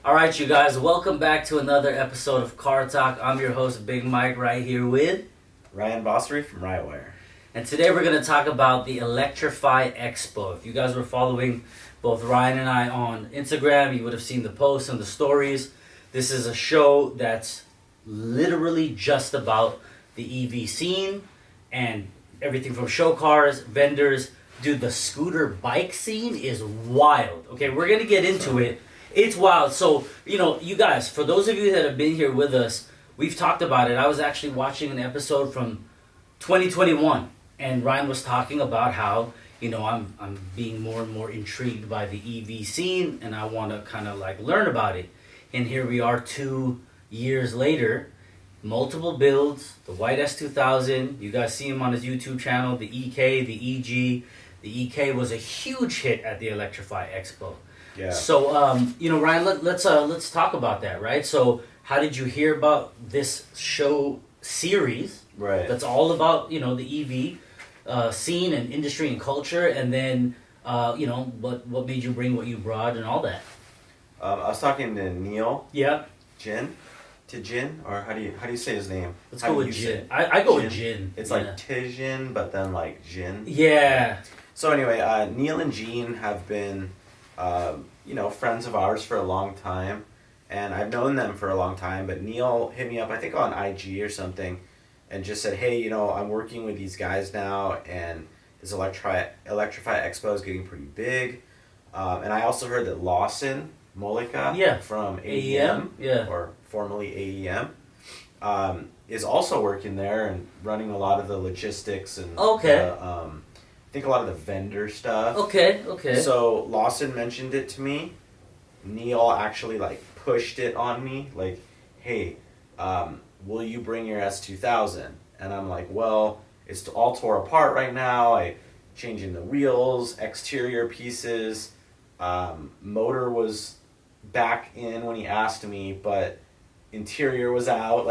All right, you guys, welcome back to another episode of Car Talk. I'm your host, Big Mike, right here with Ryan Bossery from Riotwire. And today we're going to talk about the Electrify Expo. If you guys were following both Ryan and I on Instagram, you would have seen the posts and the stories. This is a show that's literally just about the EV scene and everything from show cars, vendors. Dude, the scooter bike scene is wild. Okay, we're going to get into it. It's wild. So, you guys, for those of you that have been here with us, we've talked about it. I was actually watching an episode from 2021, and Ryan was talking about how, I'm being more and more intrigued by the EV scene, and I want to kind of learn about it. And here we are 2 years later, multiple builds, the white S2000, you guys see him on his YouTube channel, the EK, the EG. The EK was a huge hit at the Electrify Expo. Yeah. So, Ryan, let's talk about that, right? So, how did you hear about this show series? Right. That's all about, the EV scene and industry and culture, and then, what made you bring what you brought and all that? I was talking to Neil. Yeah. Jin, or how do you say his name? Let's go with Jin. I go with Jin. It's like Tijin, but then like Jin. Yeah. So anyway, Neil and Gene have been, friends of ours for a long time, and I've known them for a long time. But Neil hit me up, I think on IG or something, and just said, "Hey, I'm working with these guys now, and this Electrify Expo is getting pretty big." And I also heard that Lawson Molika from AEM, or formerly AEM, is also working there and running a lot of the logistics and I think a lot of the vendor stuff. Okay. So Lawson mentioned it to me. Neil actually pushed it on me, hey, will you bring your S2000? And I'm like, well, it's all tore apart right now. I changing the wheels, exterior pieces, motor was back in when he asked me, but interior was out.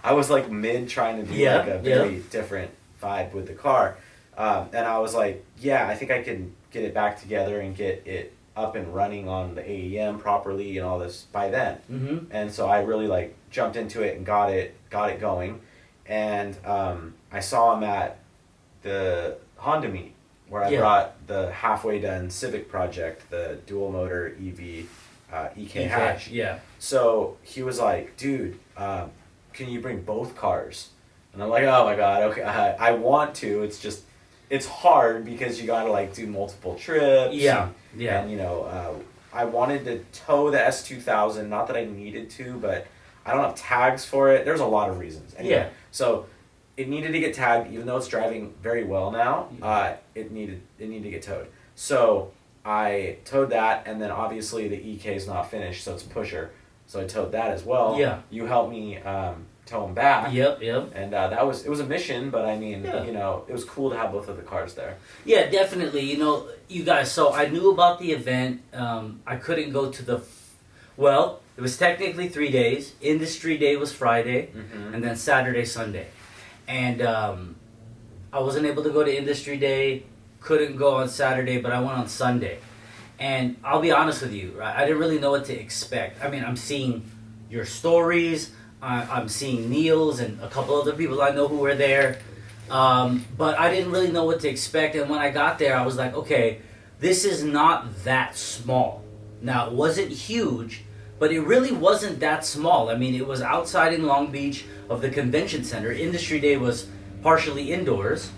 I was mid trying to do a very different vibe with the car. And I was like, yeah, I think I can get it back together and get it up and running on the AEM properly and all this by then. Mm-hmm. And so I really jumped into it and got it going. And I saw him at the Honda meet where I brought the halfway done Civic project, the dual motor EV EK hatch. Yeah. So he was like, dude, can you bring both cars? And I'm like, oh my God, okay, I want to. It's hard because you gotta do multiple trips. Yeah. And I wanted to tow the S2000. Not that I needed to, but I don't have tags for it. There's a lot of reasons. Anyway, so it needed to get tagged, even though it's driving very well now. It needed to get towed. So I towed that, and then obviously the EK is not finished, so it's a pusher. So I towed that as well. Yeah. You helped me tow them back. Yep. And it was a mission, but I mean, it was cool to have both of the cars there. Yeah, definitely. You guys, so I knew about the event. I couldn't go to it was technically 3 days. Industry Day was Friday, and then Saturday, Sunday. And I wasn't able to go to Industry Day, couldn't go on Saturday, but I went on Sunday. And I'll be honest with you, right? I didn't really know what to expect. I mean, I'm seeing your stories, I'm seeing Neil's and a couple other people I know who were there. But I didn't really know what to expect. And when I got there, I was like, okay, this is not that small. Now, it wasn't huge, but it really wasn't that small. I mean, it was outside in Long Beach of the convention center. Industry Day was partially indoors.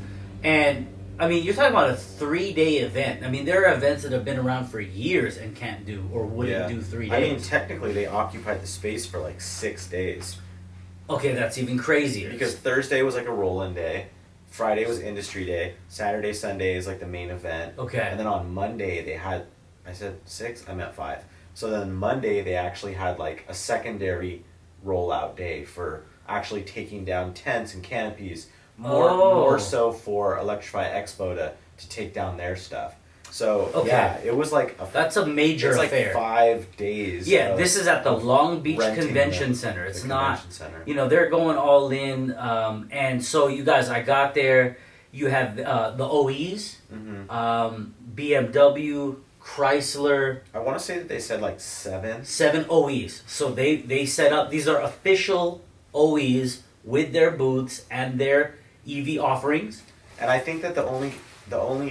And, I mean, you're talking about a 3-day event. I mean, there are events that have been around for years and can't do or wouldn't do 3 days. I mean, technically, they occupied the space for 6 days. Okay, that's even crazier. Because Thursday was a roll-in day. Friday was Industry Day. Saturday, Sunday is the main event. Okay. And then on Monday, they had, I said 6? I meant 5. So then Monday, they actually had a secondary rollout day for actually taking down tents and canopies. More so for Electrify Expo to take down their stuff. So it was that's a major affair. 5 days. Yeah, this is at the Long Beach Convention Center. It's not, they're going all in. And so you guys, I got there. You have the OEs, BMW, Chrysler. I want to say that they said like 7. 7 OEs. So they set up, these are official OEs with their booths and their EV offerings. And I think that the only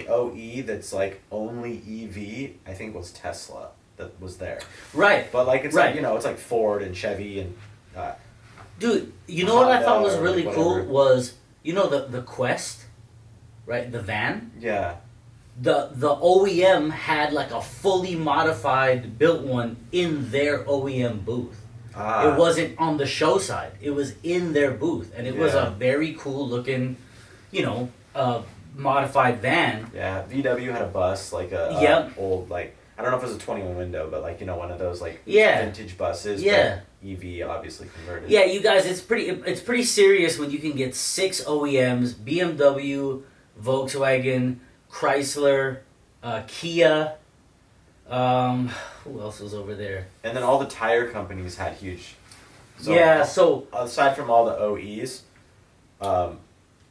OE that's like only EV, I think was Tesla that was there. Right. But like it's Right. like, you know, it's like Ford and Chevy and Dude, you know what I thought was Honda or really cool whatever. was, you know, the Quest, right? The van. yeah. The OEM had like a fully modified built one in their OEM booth. It wasn't on the show side. It was in their booth, and it was Yeah. a very cool looking, you know, modified van. Yeah, VW had a bus, like a Yep. old, like, I don't know if it was a 21 window, but like, you know, one of those like Yeah. vintage buses. Yeah. But EV obviously converted. Yeah, you guys, it's pretty serious when you can get 6 OEMs: BMW, Volkswagen, Chrysler, Kia. Who else was over there? And then all the tire companies had huge. Yeah, so aside from all the OEs,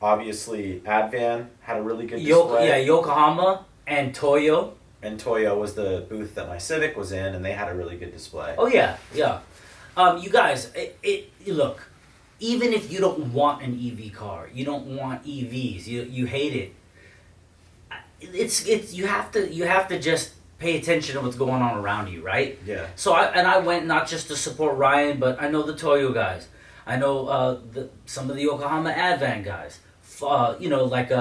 obviously Advan had a really good display. Yokohama and Toyo. And Toyo was the booth that my Civic was in, and they had a really good display. Oh yeah. You guys, look. Even if you don't want an EV car, you don't want EVs, you hate it. It's you have to just pay attention to what's going on around you, right? Yeah. So I went not just to support Ryan, but I know the Toyo guys. I know some of the Yokohama Advan guys. You know, like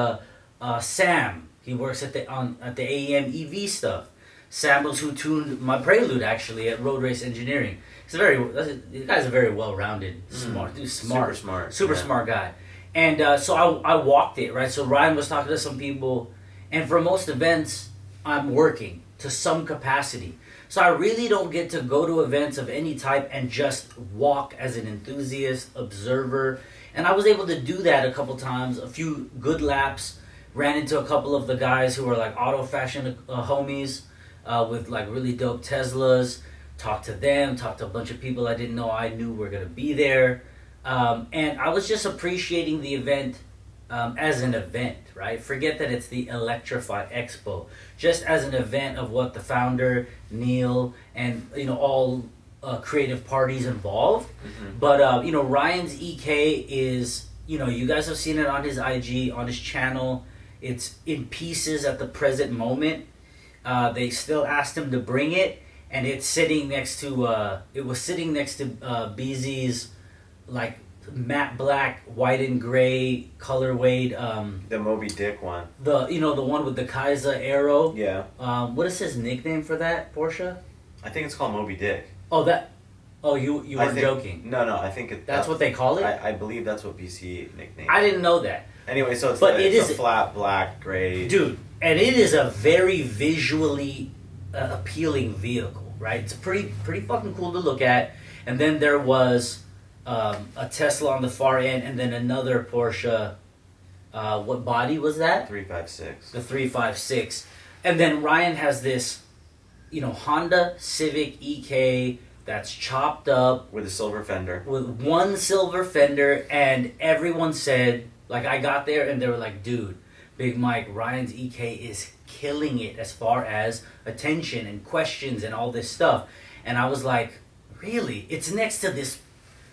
Sam. He works at the AEM EV stuff. Sam was who tuned my Prelude actually at Road Race Engineering. The guy's a very well-rounded, smart dude. Super smart. Super smart guy. And so I walked it, right? So Ryan was talking to some people, and for most events, I'm working to some capacity. So I really don't get to go to events of any type and just walk as an enthusiast, observer. And I was able to do that a couple times, a few good laps. Ran into a couple of the guys who are like auto fashion homies with like really dope Teslas. Talked to them, talked to a bunch of people I didn't know I knew were going to be there. And I was just appreciating the event as an event, right? Forget that it's the Electrify Expo. Just as an event of what the founder, Neil, and, you know, all creative parties involved. Mm-hmm. But, you know, Ryan's EK is, you know, you guys have seen it on his IG, on his channel. It's in pieces at the present moment. They still asked him to bring it. And it's sitting next to, BZ's, like, matte black, white and gray, colorwayed, The Moby Dick one. the one with the Kaiser arrow. Yeah. What is his nickname for that, Porsche? I think it's called Moby Dick. You weren't joking. No, I think That's what they call it? I believe that's what BC nicknamed. I didn't know that. Anyway, so it's, But it's a flat black gray. Dude, and it is a very visually appealing vehicle, right? It's pretty fucking cool to look at. And then there was a Tesla on the far end, and then another Porsche. What body was that? 356. The 356. And then Ryan has this, you know, Honda Civic EK that's chopped up With a silver fender. with one silver fender, and everyone said, like, I got there and they were like, dude, Big Mike, Ryan's EK is killing it as far as attention and questions and all this stuff. And I was like, really? It's next to this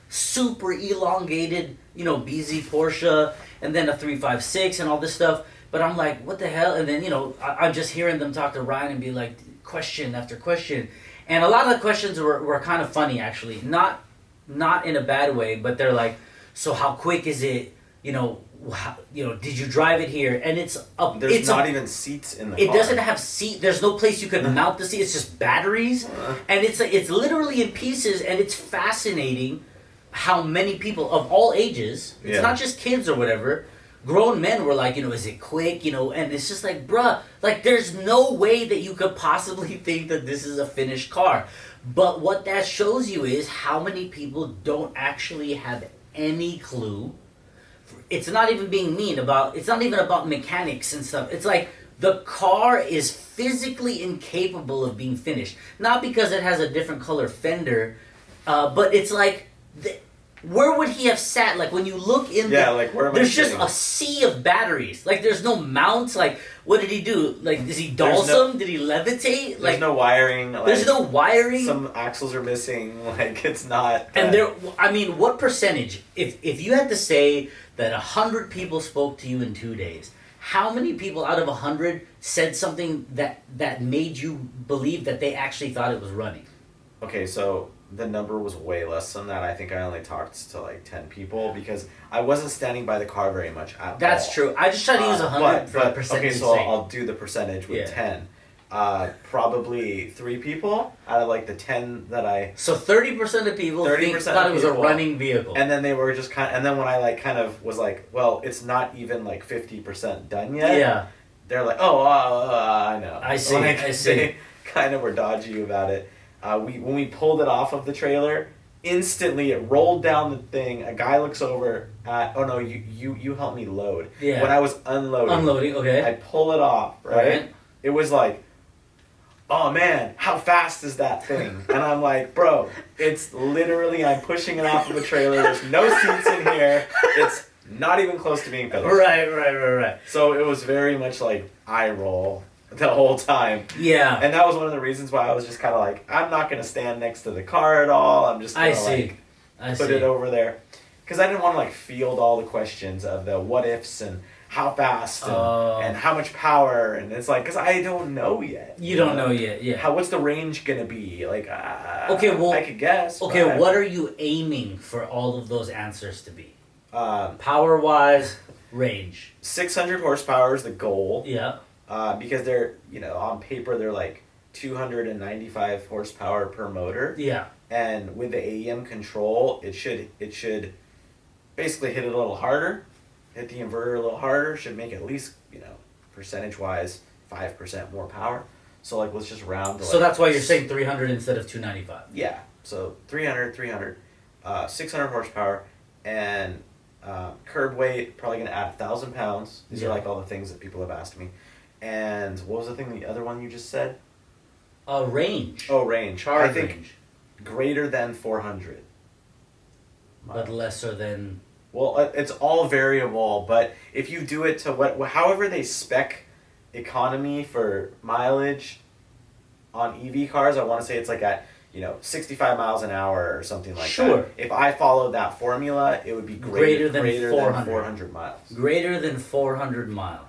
super elongated, you know, BZ Porsche, and then a 356 and all this stuff. But I'm like, what the hell? And then, you know, I'm just hearing them talk to Ryan and be like, question after question. And a lot of the questions were kind of funny, actually. Not in a bad way, but they're like, so how quick is it? You know, did you drive it here? And it's up. There's not even seats in the car. It doesn't have seat. There's no place you could mount the seat. It's just batteries, and it's literally in pieces. And it's fascinating how many people of all ages. It's not just kids or whatever. Grown men were like, you know, is it quick? You know, and it's just like, bruh, like there's no way that you could possibly think that this is a finished car. But what that shows you is how many people don't actually have any clue. It's not even being mean about, it's not even about mechanics and stuff. It's like the car is physically incapable of being finished. Not because it has a different color fender, but it's like where would he have sat? Like when you look in like where am there's I just sitting? a sea of batteries. Like there's no mounts. Like what did he do? Like does he There's them? Did he levitate? There's Like no wiring. Like, there's no wiring. Some axles are missing. Like it's not. And there, I mean, what percentage? If you had to say that 100 people spoke to you in 2 days, how many people out of 100 said something that made you believe that they actually thought it was running? Okay, so the number was way less than that. I think I only talked to like 10 people because I wasn't standing by the car very much at all. That's true. I just try to use 100 for percentage. Okay, so I'll do the percentage with 10. Probably 3 people out of like the 10 that I. So 30% of people thought it was a running vehicle. And then they were just and then when I like kind of was like, well, it's not even like 50% done yet. Yeah. They're like, oh, I know. I see. Like, I see. They kind of were dodgy about it. When we pulled it off of the trailer, instantly it rolled down the thing. A guy looks over at, oh no, you helped me load. Yeah. When I was unloading, okay. I pull it off, right? It was like, oh man, how fast is that thing? And I'm like, bro, it's literally, I'm pushing it off of a trailer. There's no seats in here. It's not even close to being finished. Right. So it was very much like eye roll the whole time. Yeah. And that was one of the reasons why I was just kind of like, I'm not going to stand next to the car at all. I'm just going to like put it over there. Because I didn't want to like field all the questions of the what ifs and how fast and how much power. And it's like, because I don't know yet. You don't know yet, yeah. What's the range going to be? Like, okay, well, I could guess. Okay, but what are you aiming for all of those answers to be? Power-wise, range. 600 horsepower is the goal. Yeah. Because they're, on paper, they're like 295 horsepower per motor. Yeah. And with the AEM control, it should basically hit it a little harder, hit the inverter a little harder, should make at least, percentage-wise, 5% more power. So, like, let's just round to So that's why you're saying 300 instead of 295. Yeah. So 300, 600 horsepower, and curb weight, probably going to add 1,000 pounds. These are like all the things that people have asked me. And what was the other one you just said? Range. Oh, range. Charge I think range. Greater than 400. But lesser than... Well, it's all variable, but if you do it to however they spec economy for mileage on EV cars, I want to say it's like at 65 miles an hour or something like that. If I followed that formula, it would be greater than 400 miles. Greater than 400 miles.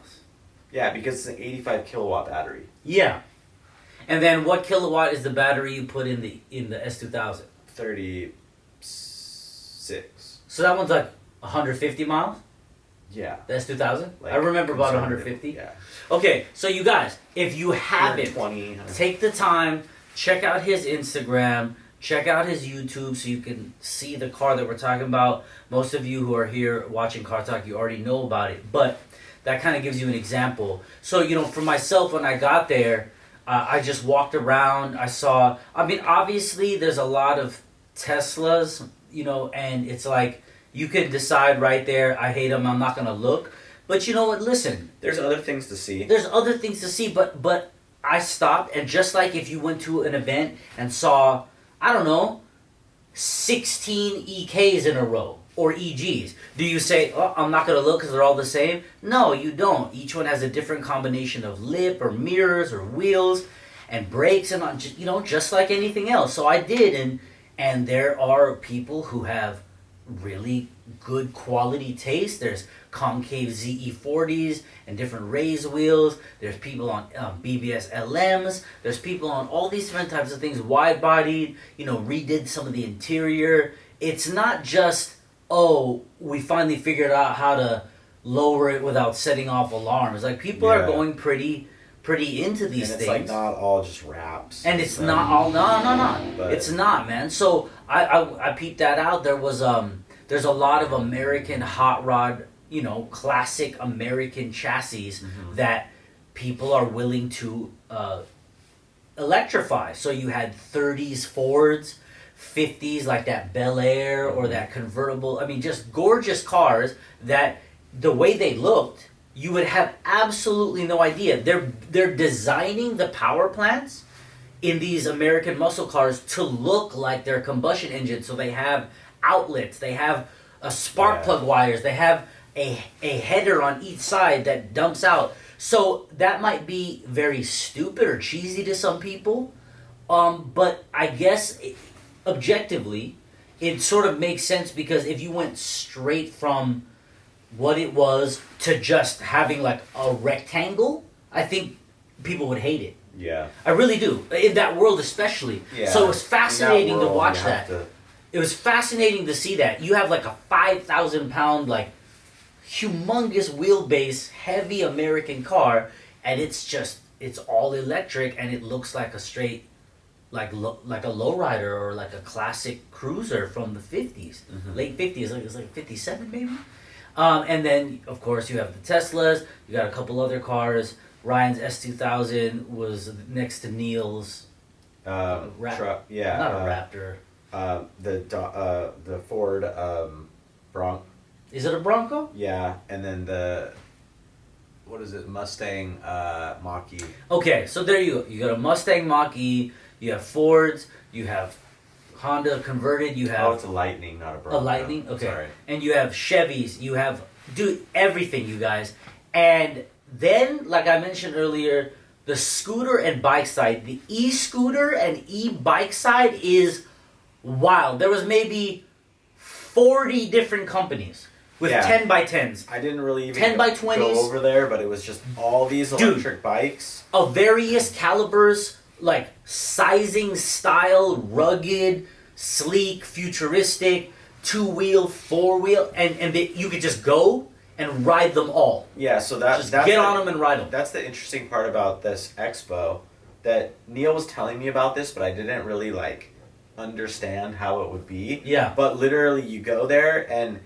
Yeah, because it's an 85 kilowatt battery. Yeah. And then what kilowatt is the battery you put in the S2000? 36. So that one's like 150 miles? Yeah. The S2000? Like, I remember about 150. Yeah. Okay, so you guys, if you haven't, take the time, check out his Instagram, check out his YouTube so you can see the car that we're talking about. Most of you who are here watching Car Talk, you already know about it, but that kind of gives you an example. So, for myself, when I got there, I just walked around. I saw, obviously there's a lot of Teslas, and it's like, you can decide right there, I hate them, I'm not going to look. But you know what, listen. There's other things to see. But I stopped, and just like if you went to an event and saw, 16 EKs in a row, or EGs, do you say, oh, I'm not going to look because they're all the same? No, you don't. Each one has a different combination of lip, or mirrors, or wheels, and brakes, and just like anything else. So I did, and there are people who have really good quality taste. There's concave ZE40s and different raised wheels. There's people on BBS LMs. There's people on all these different types of things, wide bodied, redid some of the interior. It's not just, oh, we finally figured out how to lower it without setting off alarms. Like, people are going pretty into these things. And it's like not all just wraps. And it's not all, no. But it's not, man. So I peeped that out. There's a lot of American hot rod, classic American chassis that people are willing to electrify. So you had 30s Fords, 50s like that Bel Air or that convertible. Just gorgeous cars that the way they looked, you would have absolutely no idea. They're designing the power plants in these American muscle cars to look like their combustion engines, so they have outlets. They have spark plug wires. They have a header on each side that dumps out. So that might be very stupid or cheesy to some people, but I guess objectively, it sort of makes sense because if you went straight from what it was to just having like a rectangle, I think people would hate it. Yeah. I really do. In that world especially. Yeah. So it was fascinating to watch you have that. It was fascinating to see that. You have like a 5,000 pound, like, humongous wheelbase, heavy American car, and it's all electric, and it looks like a straight, like a lowrider or like a classic cruiser from the 50s, late 50s, like it was like 57 maybe. And then of course you have the Teslas. You got a couple other cars. Ryan's S2000 was next to Neil's truck. Yeah. Not a Raptor. The Ford Bronco. Is it a Bronco? Yeah, and then what is it, Mustang Mach-E. Okay, so there you go. You got a Mustang Mach-E, you have Fords, you have Honda converted, you have... Oh, it's a Lightning, not a Bronco. A Lightning? Okay. Sorry. And you have Chevys, you have... Dude, everything, you guys. And then, like I mentioned earlier, the scooter and bike side, the e-scooter and e-bike side is wild. There was maybe 40 different companies. With 10 by 10s. I didn't really even 10 by 20s. go over there, but it was just all these electric bikes. Of various calibers, like sizing, style, rugged, sleek, futuristic, 2-wheel, 4-wheel, and you could just go and ride them all. Yeah, so that's get on them and ride them. That's the interesting part about this expo, that Neil was telling me about this, but I didn't really understand how it would be. Yeah. But literally you go there and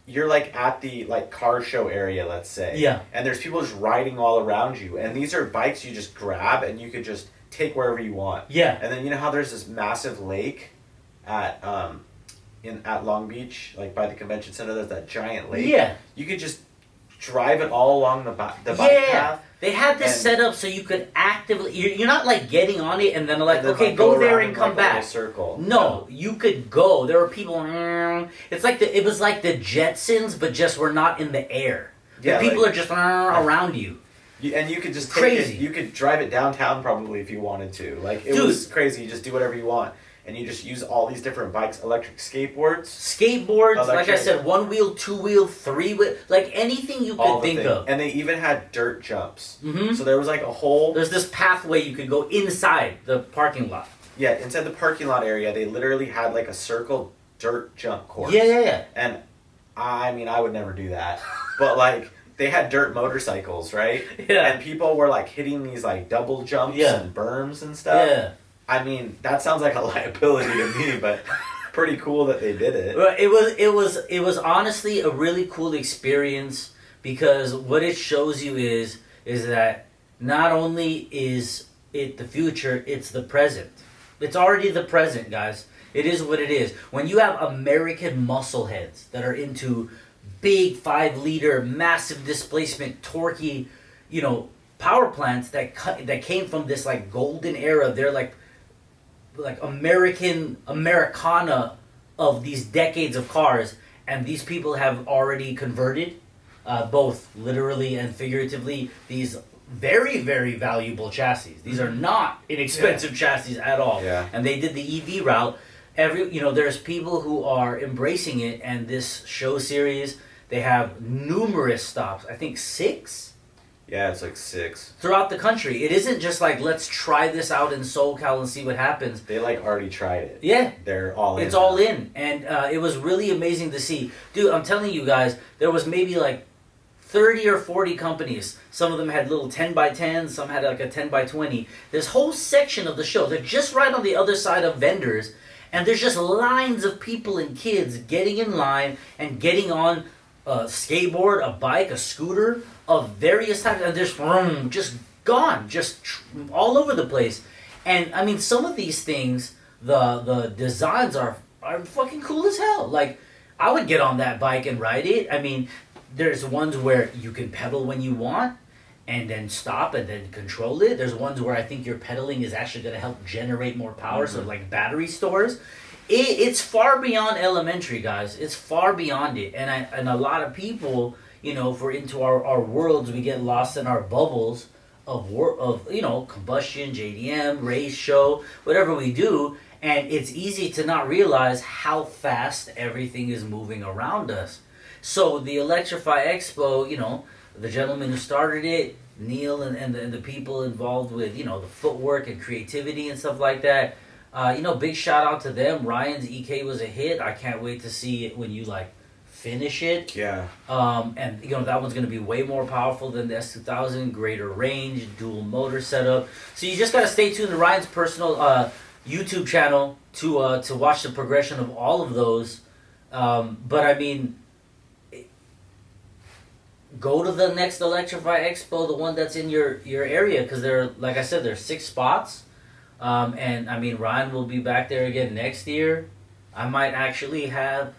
you're at the car show area, let's say. Yeah. And there's people just riding all around you. And these are bikes you just grab and you could just take wherever you want. Yeah. And then you know how there's this massive lake at Long Beach, by the convention center, there's that giant lake. Yeah. You could just drive it all along the bike path. They had this set up so you could actively... You're not getting on it and then okay, go go there and come back. Circle. No, you could go. There were people... It's it was like the Jetsons, but just we're not in the air. Yeah, the people are just around you. And you could just take crazy. You could drive it downtown probably if you wanted to. It was crazy. You just do whatever you want. And you just use all these different bikes, electric skateboards, like I said, 1-wheel, 2-wheel, 3-wheel, anything you could think of. And they even had dirt jumps. Mm-hmm. So there was a whole... There's this pathway you could go inside the parking lot. Yeah, inside the parking lot area, they literally had a circle dirt jump course. Yeah. And I mean, I would never do that. But they had dirt motorcycles, right? Yeah. And people were hitting these double jumps and berms and stuff. Yeah. I mean, that sounds like a liability to me, but pretty cool that they did it. It was honestly a really cool experience because what it shows you is that not only is it the future, it's the present. It's already the present, guys. It is what it is. When you have American muscle heads that are into big 5-liter, massive displacement, torquey, power plants that came from this golden era, they're like Americana of these decades of cars, and these people have already converted, both literally and figuratively, these very, very valuable chassis. These are not inexpensive chassis at all. Yeah. And they did the EV route. There's people who are embracing it, and this show series, they have numerous stops. I think 6? Yeah, it's 6. Throughout the country. It isn't just let's try this out in SoCal and see what happens. They already tried it. Yeah. They're all in. It's all in. And it was really amazing to see. Dude, I'm telling you guys, there was maybe 30 or 40 companies. Some of them had little 10 by 10, some had a 10 by 20. This whole section of the show, they're just right on the other side of vendors, and there's just lines of people and kids getting in line and getting on a skateboard, a bike, a scooter of various types, and there's just gone, all over the place. And I mean, some of these things, the designs are fucking cool as hell. I would get on that bike and ride it. I mean, there's ones where you can pedal when you want and then stop and then control it. There's ones where I think your pedaling is actually going to help generate more power, so battery stores. It's far beyond elementary, guys. It's far beyond it. And a lot of people, if we're into our worlds, we get lost in our bubbles of combustion, JDM, race, show, whatever we do. And it's easy to not realize how fast everything is moving around us. So the Electrify Expo, the gentleman who started it, Neil, and the people involved with, the footwork and creativity and stuff like that. Big shout out to them. Ryan's EK was a hit. I can't wait to see it when you finish it. Yeah. And that one's going to be way more powerful than the S2000. Greater range, dual motor setup. So you just got to stay tuned to Ryan's personal YouTube channel to watch the progression of all of those. But I mean, go to the next Electrify Expo, the one that's in your area, because like I said, there's 6 spots. And I mean, Ryan will be back there again next year. I might actually have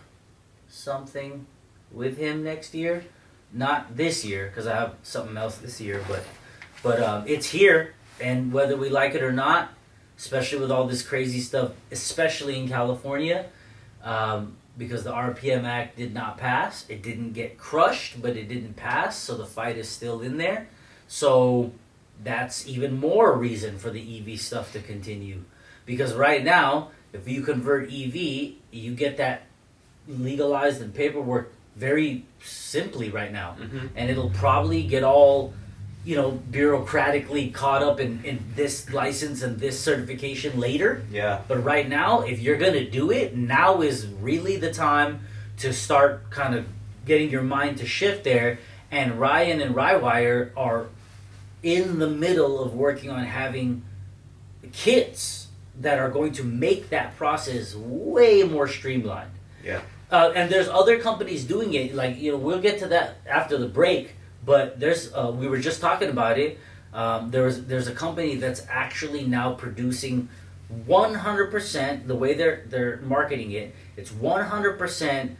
something with him next year. Not this year, because I have something else this year, but it's here, and whether we like it or not, especially with all this crazy stuff, especially in California, because the RPM Act did not pass. It didn't get crushed, but it didn't pass, so the fight is still in there. So that's even more reason for the EV stuff to continue. Because right now, if you convert EV, you get that legalized and paperwork very simply right now. Mm-hmm. And it'll probably get all, bureaucratically caught up in this license and this certification later. Yeah. But right now, if you're going to do it, now is really the time to start kind of getting your mind to shift there. And Ryan and Rywire are in the middle of working on having kits that are going to make that process way more streamlined. Yeah. And there's other companies doing it. We'll get to that after the break. But there's, we were just talking about it. There's a company that's actually now producing 100%. The way they're marketing it, it's 100%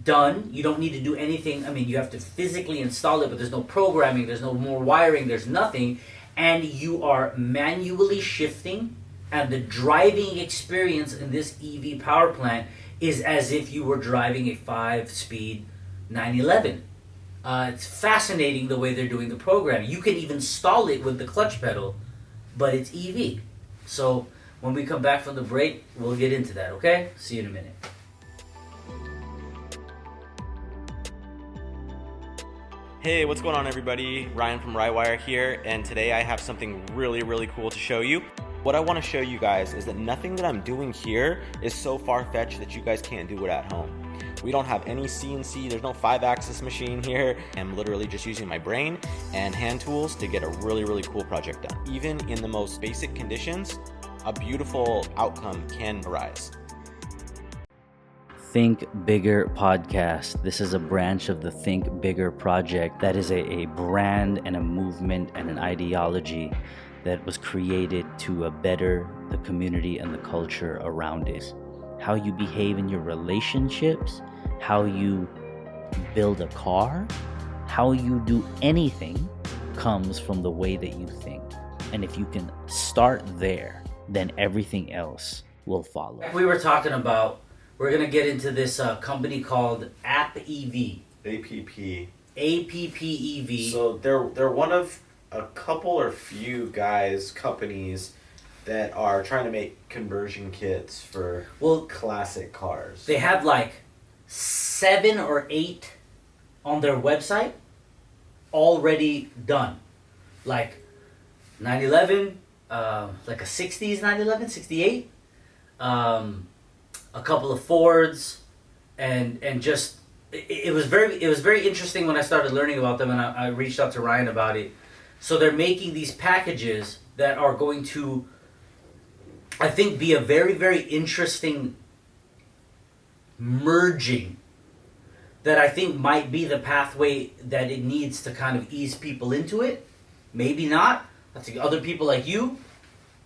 done. You don't need to do anything. I mean, you have to physically install it, but there's no programming. There's no more wiring. There's nothing, and you are manually shifting. And the driving experience in this EV power plant is as if you were driving a 5-speed 911. It's fascinating the way they're doing the programming. You can even install it with the clutch pedal, but it's EV. So when we come back from the break, we'll get into that, okay? See you in a minute. Hey, what's going on, everybody? Ryan from Rywire here, and today I have something really, really cool to show you. What I want to show you guys is that nothing that I'm doing here is so far-fetched that you guys can't do it at home. We don't have any CNC, there's no 5-axis machine here. I'm literally just using my brain and hand tools to get a really, really cool project done. Even in the most basic conditions, a beautiful outcome can arise. Think Bigger podcast. This is a branch of the Think Bigger project that is a brand and a movement and an ideology that was created to better the community and the culture around it. How you behave in your relationships, how you build a car, how you do anything comes from the way that you think. And if you can start there, then everything else will follow. We were talking about, we're going to get into this company called AppEV. APP. AppEV. So they're one of a couple or few companies that are trying to make conversion kits for classic cars. They have 7 or 8 on their website already done. 911, a 60s 911, 68, a couple of Fords, and just it was very interesting when I started learning about them, and I reached out to Ryan about it. So they're making these packages that are going to, I think, be a very, very interesting merging that I think might be the pathway that it needs to kind of ease people into it. Maybe not. I think other people like you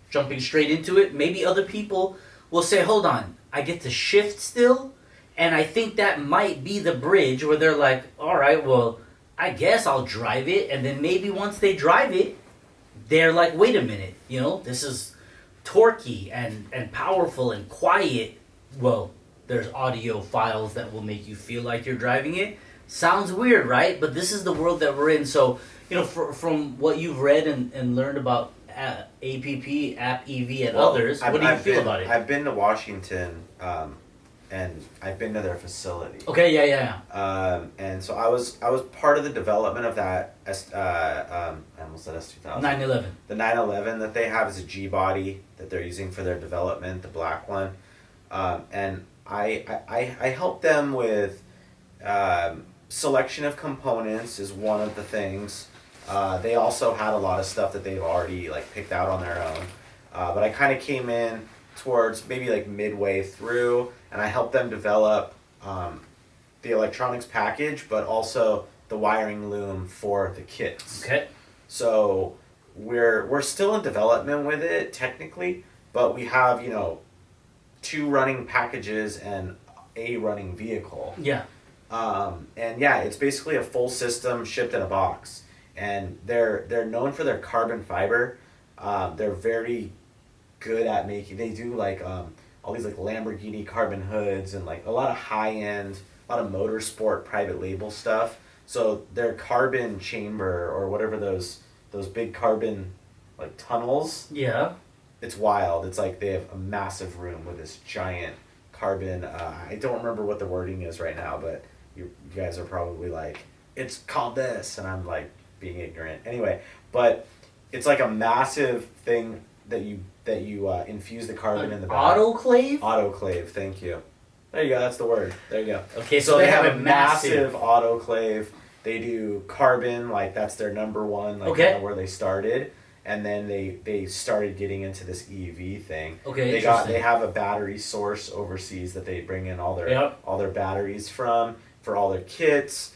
jumping straight into it. Maybe other people will say, hold on, I get to shift still. And I think that might be the bridge where they're like, all right, well, I guess I'll drive it. And then maybe once they drive it, they're like, wait a minute, this is torquey and powerful and quiet. well, there's audio files that will make you feel like you're driving it. Sounds weird, right? But this is the world that we're in. So, from what you've read and learned about APP, App EV, and others, what do you feel about it? I've been to Washington, and I've been to their facility. Okay, yeah. And so I was part of the development of that I almost said S2000. 911. The 911 that they have is a G body that they're using for their development, the black one. And I helped them with selection of components is one of the things. They also had a lot of stuff that they've already like picked out on their own. But I kind of came in towards maybe like midway through, and I helped them develop the electronics package, but also the wiring loom for the kits. Okay. So we're still in development with it technically, but we have 2 running packages and a running vehicle. Yeah. And yeah, it's basically a full system shipped in a box, and they're known for their carbon fiber. They're very good at making. They do like all these like Lamborghini carbon hoods and like a lot of high end, a lot of motorsport private label stuff. So their carbon chamber or whatever those big carbon like tunnels. Yeah. It's wild. It's like they have a massive room with this giant carbon. I don't remember what the wording is right now, but you guys are probably like, it's called this, and I'm like being ignorant. Anyway, but it's like a massive thing that you infuse the carbon in the back. Autoclave? Autoclave, thank you. There you go, that's the word. There you go. Okay, So they have a massive autoclave. They do carbon, like that's their number one, like okay. kind of where they started. And then they started getting into this EV thing. Okay, they have a battery source overseas that they bring in all their batteries from for all their kits.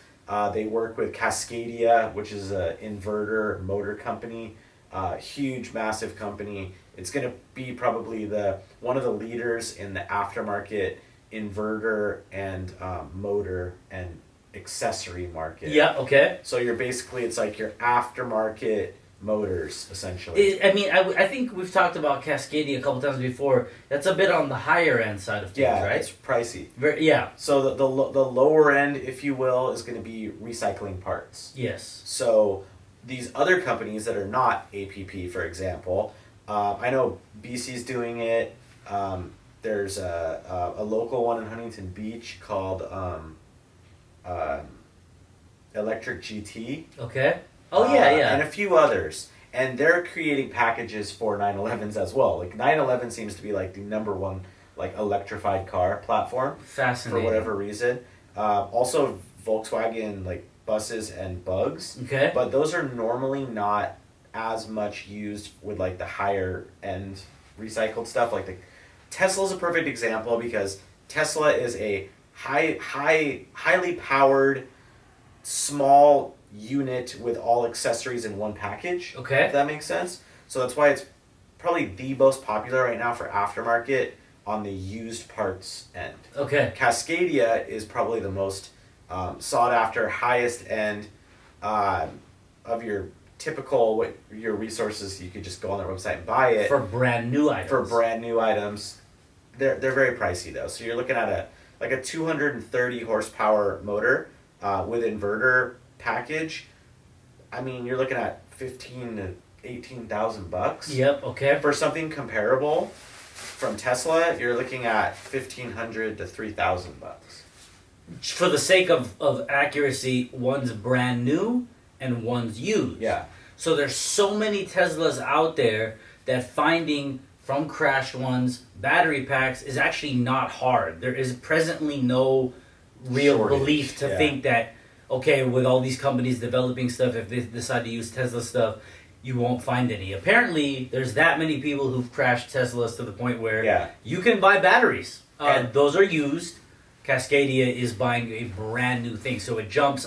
They work with Cascadia, which is an inverter motor company, huge, massive company. It's going to be probably one of the leaders in the aftermarket inverter and motor and accessory market. Yeah. Okay. So it's like your aftermarket motors, essentially. I think we've talked about Cascadia a couple times before. That's a bit on the higher end side of things, right? It's pricey. Yeah. So the lower end, if you will, is going to be recycling parts. Yes. So these other companies that are not APP, for example, I know BC's doing it. There's a local one in Huntington Beach called Electric GT. Okay. Oh, yeah. And a few others. And they're creating packages for 911s as well. Like 911 seems to be like the number one like electrified car platform. Fascinating. For whatever reason. Also Volkswagen like buses and bugs. Okay. But those are normally not as much used with like the higher end recycled stuff. Like Tesla's a perfect example because Tesla is a highly powered small unit with all accessories in one package. Okay. If that makes sense. So that's why it's probably the most popular right now for aftermarket on the used parts end. Okay. Cascadia is probably the most sought after, highest end of your typical your resources. You could just go on their website and buy it for brand new items. They're very pricey though. So you're looking at a 230 horsepower motor with inverter package. I mean, you're looking at $15,000 to $18,000. Yep. Okay. For something comparable from Tesla, you're looking at $1,500 to $3,000. For the sake of accuracy, one's brand new and one's used. Yeah. So there's so many Teslas out there that finding from crashed ones battery packs is actually not hard. There is presently no real belief to think that, okay, with all these companies developing stuff, if they decide to use Tesla stuff, you won't find any. Apparently, there's that many people who've crashed Teslas to the point where you can buy batteries. Those are used. Cascadia is buying a brand new thing, so it jumps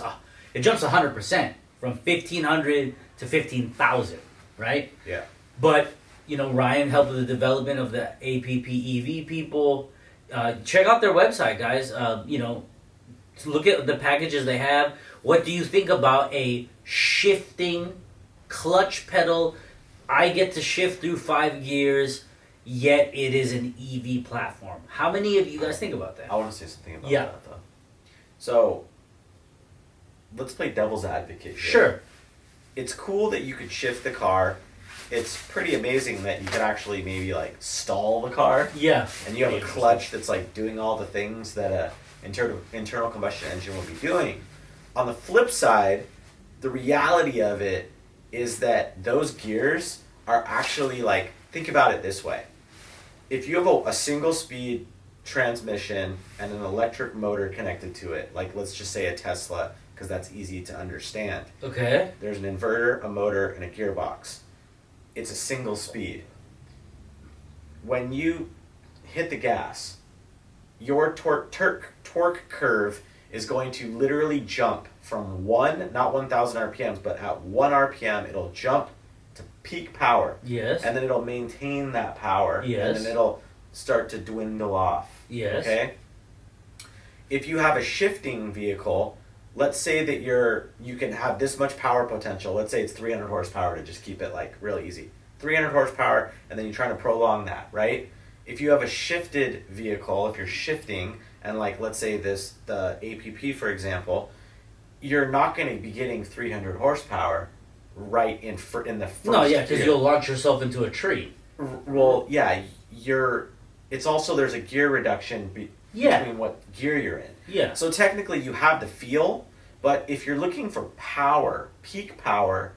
100% from 1,500 to 15,000, right? Yeah. But Ryan helped with the development of the APP EV people. Check out their website, guys. Look at the packages they have. What do you think about a shifting clutch pedal? I get to shift through 5 gears. yet it is an EV platform. How many of you guys think about that? I want to say something about Yeah. that though. So let's play devil's advocate here. Sure. It's cool that you could shift the car. It's pretty amazing that you could actually maybe like stall the car. Yeah. And you have a clutch that's like doing all the things that a internal combustion engine will be doing. On the flip side, the reality of it is that those gears are actually like, think about it this way. If you have a single speed transmission and an electric motor connected to it, like let's just say a Tesla, because that's easy to understand. Okay. There's an inverter, a motor, and a gearbox. It's a single speed. When you hit the gas, your torque curve is going to literally jump from not 1,000 RPMs, but at 1 RPM, it'll jump to peak power. Yes. And then it'll maintain that power. Yes. And then it'll start to dwindle off. Yes. Okay? If you have a shifting vehicle, let's say that you can have this much power potential. Let's say it's 300 horsepower to just keep it like really easy. 300 horsepower, and then you're trying to prolong that, right? If you have a shifted vehicle, if you're shifting, and like let's say the APP for example, you're not going to be getting 300 horsepower right in the first. No, yeah, because gear. you'll launch yourself into a tree. Well, yeah, it's also there's a gear reduction between what gear you're in. Yeah. So technically you have the feel, but if you're looking for power, peak power,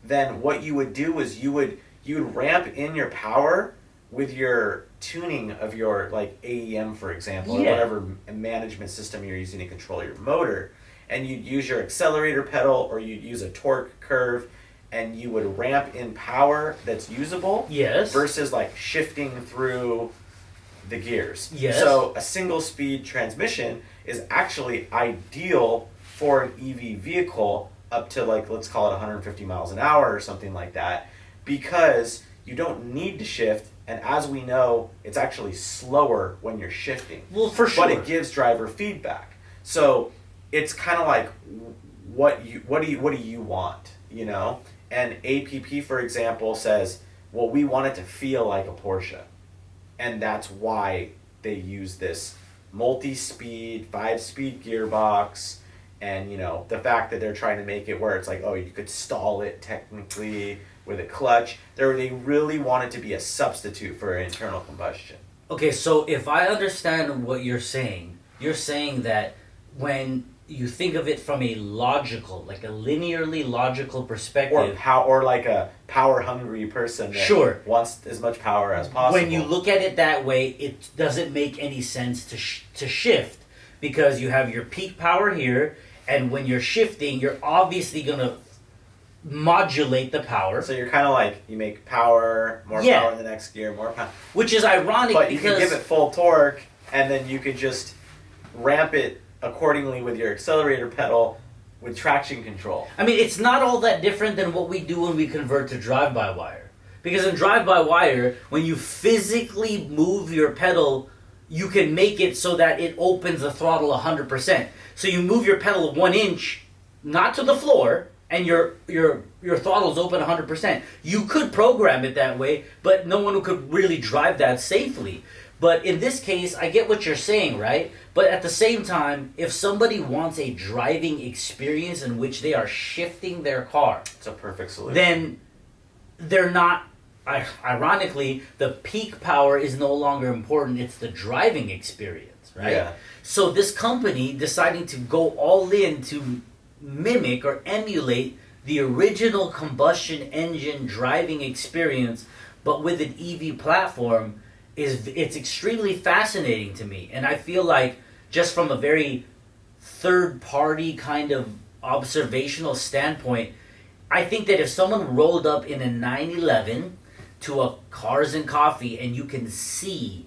then what you would do is you would ramp in your power with your tuning of your like AEM, for example, or whatever management system you're using to control your motor. And you'd use your accelerator pedal or you'd use a torque curve and you would ramp in power that's usable. Yes. Versus like shifting through the gears. Yes. So a single speed transmission is actually ideal for an EV vehicle up to like, let's call it 150 miles an hour or something like that, because you don't need to shift. And as we know, it's actually slower when you're shifting. Well, for sure. But it gives driver feedback. So it's kind of like, what do you want, you know? And APP, for example, says, well, we want it to feel like a Porsche. And that's why they use this multi-speed, 5-speed gearbox. And, you know, the fact that they're trying to make it where it's like, oh, you could stall it technically with a clutch. They really want it to be a substitute for internal combustion. Okay, so if I understand what you're saying that when you think of it from a logical, like a linearly logical perspective, or like a power-hungry person that wants as much power as possible. When you look at it that way, it doesn't make any sense to shift, because you have your peak power here, and when you're shifting, you're obviously going to modulate the power. So you're kind of like, you make power, more power in the next gear, more power. Which is ironic, but because you can give it full torque, and then you could just ramp it accordingly with your accelerator pedal with traction control. I mean, it's not all that different than what we do when we convert to drive-by-wire. Because in drive-by-wire, when you physically move your pedal, you can make it so that it opens the throttle 100%. So you move your pedal 1 inch, not to the floor, and your throttle's open 100%. You could program it that way, but no one could really drive that safely. But in this case, I get what you're saying, right? But at the same time, if somebody wants a driving experience in which they are shifting their car, it's a perfect solution. Then they're not, ironically, the peak power is no longer important. It's the driving experience, right? Yeah. So this company deciding to go all in to mimic or emulate the original combustion engine driving experience, but with an EV platform, it's extremely fascinating to me. And I feel like, just from a very third party kind of observational standpoint, I think that if someone rolled up in a 911 to a Cars and Coffee, and you can see,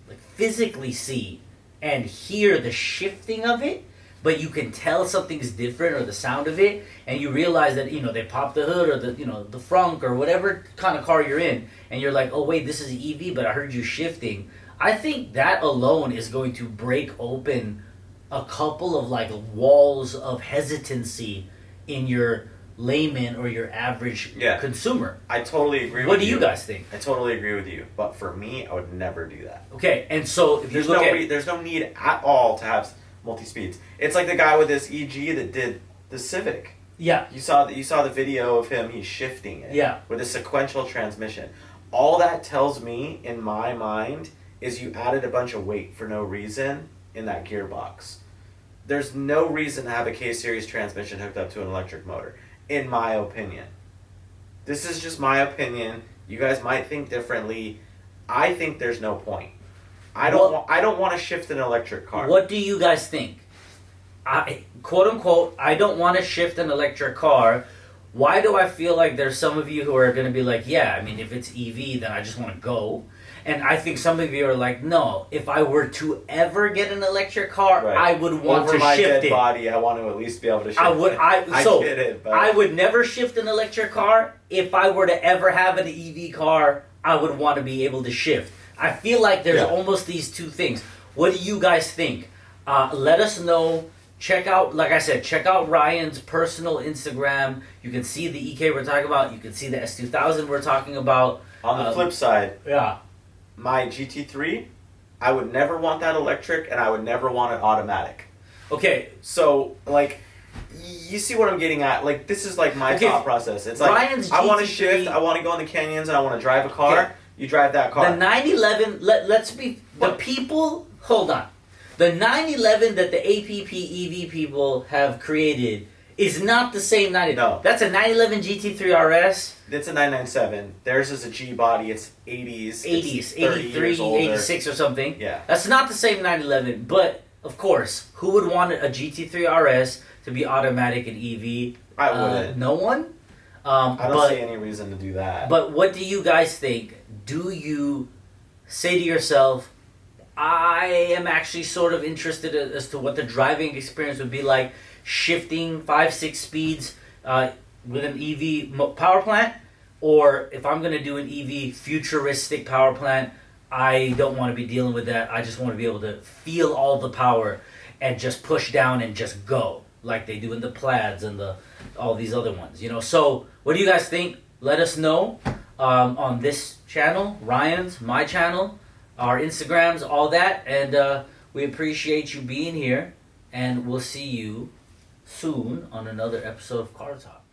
like physically see and hear the shifting of it, but you can tell something's different, or the sound of it, and you realize that, you know, they pop the hood, or the frunk, or whatever kind of car you're in, and you're like, oh wait, this is EV, but I heard you shifting. I think that alone is going to break open a couple of like walls of hesitancy in your layman or your average Yeah. consumer. I totally agree with you. What do you guys think? I totally agree with you. But for me, I would never do that. Okay, and so if you There's look no at there's no need at all to have multi-speeds. It's like the guy with this EG that did the Civic. yeah, You saw the video of him. He's shifting it. Yeah. With a sequential transmission. All that tells me in my mind is you added a bunch of weight for no reason in that gearbox. There's no reason to have a K-Series transmission hooked up to an electric motor, in my opinion. This is just my opinion. You guys might think differently. I think there's no point. I don't want to shift an electric car. what do you guys think? I quote unquote, I don't want to shift an electric car. Why do I feel like there's some of you who are going to be like, yeah, I mean, if it's EV, then I just want to go. And I think some of you are like, no, if I were to ever get an electric car, Right. I would want Over to my shift dead it. body, I want to at least be able to shift I would. it. I get it, but I would never shift an electric car. If I were to ever have an EV car, I would want to be able to shift. I feel like there's Yeah. almost these two things. What do you guys think? Let us know. Check out, like I said, check out Ryan's personal Instagram. You can see the EK we're talking about. You can see the S2000 we're talking about. on the flip side, Yeah. my GT3, I would never want that electric, and I would never want it automatic. Okay. So, like, you see what I'm getting at? Like, this is like my Okay, thought process. It's like, Ryan's I want to GT3 shift, I want to go in the canyons, and I want to drive a car. Okay. You drive that car. The 911. Let's be the What? people. Hold on. The 911 that the APP EV people have created is not the same 911. No. That's a 911 GT3 RS. It's a 997. Theirs is a G body. It's 80s. 80s, It's 30 83, years older. 86 or something. Yeah. That's not the same 911, but of course, who would want a GT3 RS to be automatic and EV? I wouldn't. No one. I don't see any reason to do that. But what do you guys think? Do you say to yourself, I am actually sort of interested as to what the driving experience would be like shifting 5-6 speeds with an EV power plant, or if I'm going to do an EV futuristic power plant, I don't want to be dealing with that. I just want to be able to feel all the power and just push down and just go like they do in the Plaids and all these other ones, you know. So what do you guys think? Let us know on this channel, Ryan's, my channel, our Instagrams, all that, and we appreciate you being here, and we'll see you soon on another episode of Car Talk.